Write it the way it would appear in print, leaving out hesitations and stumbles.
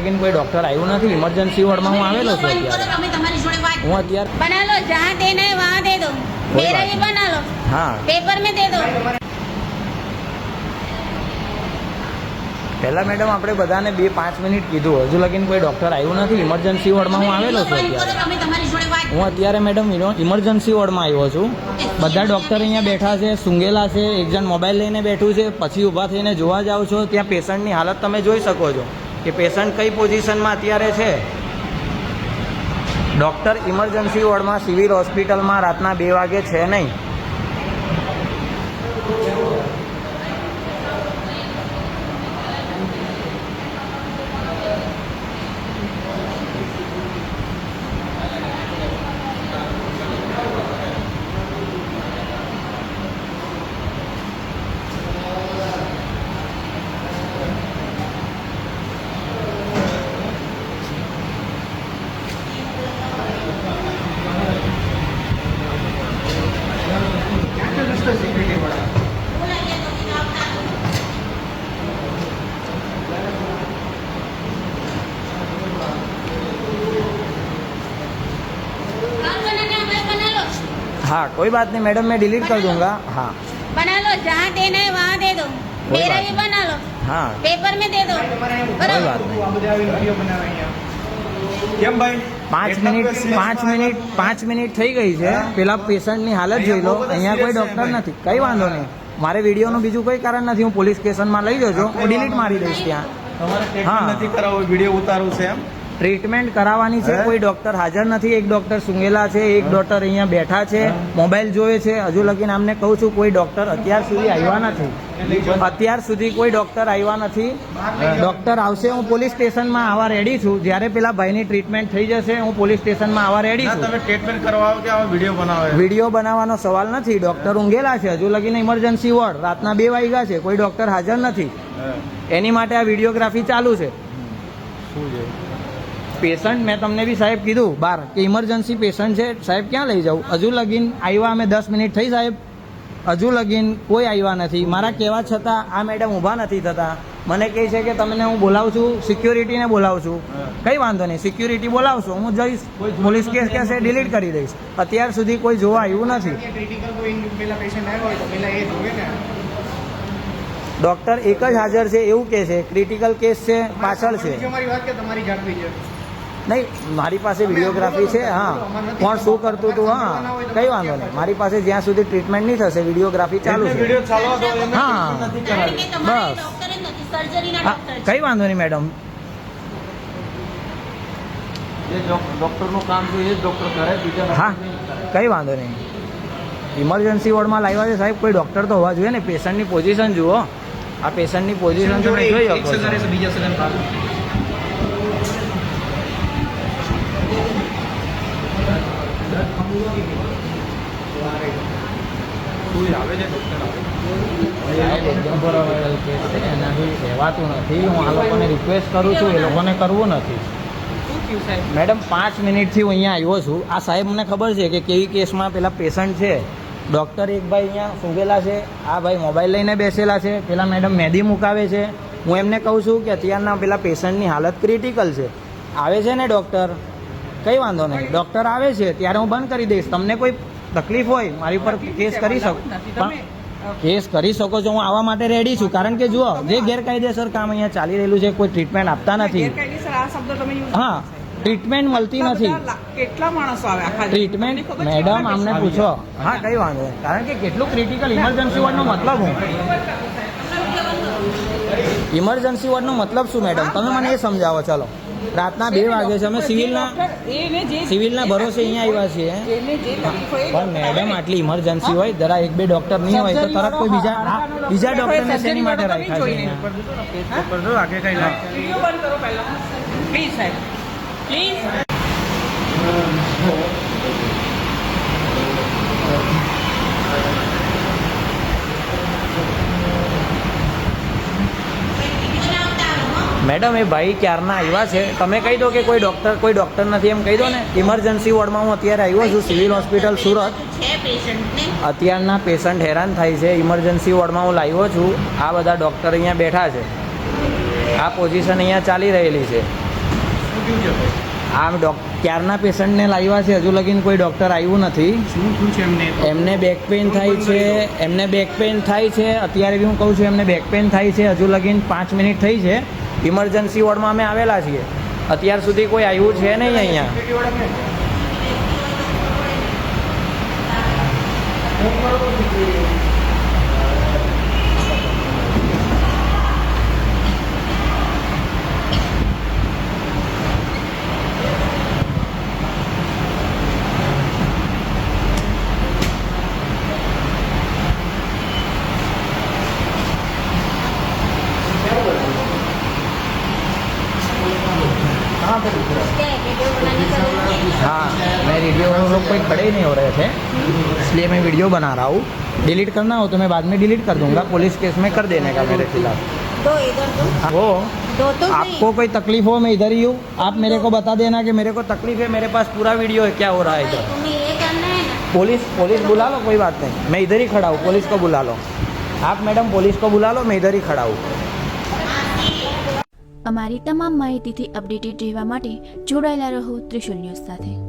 લગીન કોઈ ડૉક્ટર આવ્યું નથી. ઇમરજન્સી વોર્ડમાં હું આવેલો છું અત્યારે. હું અત્યારે बना लो जहाँ देना है वहाँ दे दो, मेरा भी बना लो, હા पेपर में दे दो। પહેલાં મેડમ આપણે બધાને 2-5 મિનિટ કીધું, હજુ લગીન કોઈ ડૉક્ટર આવ્યું નથી. ઇમરજન્સી વોર્ડમાં હું આવેલો છું અત્યારે. હું અત્યારે મેડમ ઇમરજન્સી વોર્ડમાં આવ્યો છું. બધા ડૉક્ટર અહીંયા બેઠા છે, સૂંઘેલા છે, એક જણ મોબાઈલ લઈને બેઠું છે, પછી ઊભા થઈને જોવા જાઓ છો. ત્યાં પેશન્ટની હાલત તમે જોઈ શકો છો કે પેશન્ટ કઈ પોઝિશનમાં અત્યારે છે. ડૉક્ટર ઇમરજન્સી વોર્ડમાં સિવિલ હોસ્પિટલમાં રાતના 2 વાગે છે નહીં. हाँ कोई बात नहीं मैडम, मैं डिलीट कर दूंगा. हाँ बना लो जहाँ देना है वहाँ दे दो, मेरा भी बना लो, हाँ पेपर में दे दो। कोई बात नहीं. 5 મિનિટ થઈ ગઈ છે. પેલા પેશન્ટની હાલત જોઈ લો. અહીંયા કોઈ ડૉક્ટર નથી, કંઈ વાંધો નહીં. મારે વિડીયોનું બીજું કોઈ કારણ નથી. હું પોલીસ સ્ટેશનમાં લઈ જજો, હું ડિલીટ મારી દઈશ ત્યાં. હા નથી કરાવો, વિડીયો ઉતારું છે એમ. ટ્રીટમેન્ટ કરાવવાની છે, કોઈ ડૉક્ટર હાજર નથી. એક ડૉક્ટર સૂંઘેલા છે, એક ડૉક્ટર અહીંયા બેઠા છે, મોબાઈલ જોવે છે. હજુ લગીને આમને કહું છું કોઈ ડૉક્ટર અત્યાર સુધી આવ્યા નથી. અત્યાર સુધી કોઈ ડૉક્ટર આવ્યા નથી. ડૉક્ટર આવશે, હું પોલીસ સ્ટેશનમાં આવવા રેડી છું. જ્યારે પેલા ભાઈની ટ્રીટમેન્ટ થઈ જશે, હું પોલીસ સ્ટેશનમાં આવવા રેડી છું. તમે ટ્રીટમેન્ટ કરવા આવો કે આવો વિડીયો બનાવો? વિડીયો બનાવવાનો સવાલ નથી. ડૉક્ટર ઊંઘેલા છે, હજુ લગીને ઇમરજન્સી વોર્ડ રાતના 2 વાગ્યા છે, કોઈ ડૉક્ટર હાજર નથી. એની માટે આ વિડીયોગ્રાફી ચાલુ છે. શું છે પેશન્ટ મેં તમને બી સાહેબ કીધું બહાર કે ઇમરજન્સી પેશન્ટ છે સાહેબ, ક્યાં લઈ જાઉં? હજુ લગીન આવ્યા અમે 10 મિનિટ થઈ સાહેબ, હજુ લગીન કોઈ આવ્યા નથી. મારા કહેવા છતાં આ મેડમ ઊભા નથી થતા. મને કહે છે કે તમને હું બોલાવું છું, સિક્યોરિટીને બોલાવું છું. કંઈ વાંધો નહીં, સિક્યોરિટી બોલાવશો, હું જઈશ, પોલીસ કેસ કહેશે ડિલીટ કરી દઈશ. અત્યાર સુધી કોઈ જોવા આવ્યું નથી. ડૉક્ટર એક જ હાજર છે એવું કહે છે. ક્રિટિકલ કેસ છે, પાછળ છે. નહીં, મારી પાસે વિડીયોગ્રાફી છે. હા કોણ શું કરતું હતું, હા કંઈ વાંધો નહીં. મારી પાસે જ્યાં સુધી ટ્રીટમેન્ટ નહીં થશે વિડીયોગ્રાફી ચાલુ છે. વિડીયો ચાલવા દો. હા બસ, કંઈ વાંધો નહીં મેડમ. જે ડોક્ટરનું કામ છે એ જ ડોક્ટર કરે, બીજા હા કંઈ વાંધો નહીં. ઇમરજન્સી વોર્ડમાં લાવ્યા છે સાહેબ, કોઈ ડૉક્ટર તો હોવા જોઈએ ને. પેશન્ટની પોઝિશન જુઓ, આ પેશન્ટની પોઝિશન તમે જોઈ શકો છો. બીજા સેકન્ડ આવે છે ડોક્ટર સાહેબ એકદમ બરાબર કેસ છે, એનાથી રહેવાતું નથી. હું આ લોકોને રિક્વેસ્ટ કરું છું, એ લોકોને કરવું નથી. મેડમ 5 મિનિટથી હું અહીંયા આવ્યો છું. આ સાહેબ મને ખબર છે કે કેવી કેસમાં પેલા પેશન્ટ છે. ડૉક્ટર એક ભાઈ અહીંયા સૂંઘેલા છે, આ ભાઈ મોબાઈલ લઈને બેસેલા છે, પેલા મેડમ મહેંદી મુકાવે છે. હું એમને કહું છું કે અત્યારના પેલા પેશન્ટની હાલત ક્રિટિકલ છે. આવે છે ને ડૉક્ટર, કંઈ વાંધો નહીં. ડૉક્ટર આવે છે ત્યારે હું બંધ કરી દઈશ. તમને કોઈ તકલીફ હોય મારી ઉપર કેસ કરી શકો, પણ કેસ કરી શકો છો. હું આવવા માટે રેડી છું. કારણ કે જુઓ જે ગેરકાયદેસર કામ અહીંયા ચાલી રહેલું છે, કોઈ ટ્રીટમેન્ટ આપતા નથી. હા ટ્રીટમેન્ટ મળતી નથી. કેટલા માણસો આવે ટ્રીટમેન્ટ મેડમ આમને પૂછો. હા કંઈ વાંધો નહીં. કારણ કે કેટલું ક્રિટિકલ ઇમરજન્સી વોર્ડનો મતલબ હું ઇમરજન્સી વોર્ડનો મતલબ શું મેડમ, તમે મને એ સમજાવો. ચલો રાતના 2 વાગે છે, અમે સિવિલના ભરોસે અહીંયા આવ્યા છીએ. પણ મેડમ આટલી ઇમરજન્સી હોય, જરા 1-2 ડૉક્ટર નહીં હોય તો તરત કોઈ બીજા ડૉક્ટરને શેની માટે રાખ્યા છે? આગે કઈ ના વિડિયો બંધ કરો પહેલા પ્લીઝ સાહેબ, પ્લીઝ. મેડમ એ ભાઈ ક્યારના આવ્યા છે, તમે કહી દો કે કોઈ ડૉક્ટર નથી એમ કહી દો ને. ઇમરજન્સી વોર્ડમાં હું અત્યારે આવ્યો છું, સિવિલ હોસ્પિટલ સુરત. અત્યારના પેશન્ટ હેરાન થાય છે. ઇમરજન્સી વોર્ડમાં હું લાવ્યો છું. આ બધા ડૉક્ટર અહીંયા બેઠા છે. આ પોઝિશન અહીંયા ચાલી રહેલી છે. તૂટ્યું છે ભાઈ. આ ક્યારના પેશન્ટને લાવ્યા છે, હજુ લગીન કોઈ ડૉક્ટર આવ્યું નથી. શું થયું છે એમને? એમને બેક પેઇન થાય છે, એમને બેક પેઇન થાય છે. અત્યારે બી હું કહું છું એમને બેક પેઇન થાય છે. હજુ લગીન 5 મિનિટ થઈ છે. ઇમરજન્સી વોર્ડમાં અમે આવેલા છીએ. અત્યાર સુધી કોઈ આવ્યું છે નહીં અહીંયા. क्या है वीडियो बनाने का रूल है? हाँ, मैं वीडियो हम लोग कोई खड़े ही नहीं हो रहे थे, इसलिए मैं वीडियो बना रहा हूँ. डिलीट करना हो तो मैं बाद में डिलीट कर दूंगा. पुलिस केस में कर देने का मेरे खिलाफ. दो इधर दो वो दो तो आपको कोई तकलीफ हो मैं इधर ही हूँ. आप मेरे को बता देना कि मेरे को तकलीफ है. मेरे पास पूरा वीडियो है क्या हो रहा है नहीं, इधर. तुम्हें ये करना है ना. पुलिस बुला लो, कोई बात नहीं. मैं इधर ही खड़ा हूँ, पुलिस को बुला लो. आप मैडम पुलिस को बुला लो, मैं इधर ही खड़ा हूँ. અમારી તમામ માહિતીથી અપડેટેડ રહેવા માટે જોડાયેલા રહો ત્રિશુલ ન્યૂઝ સાથે.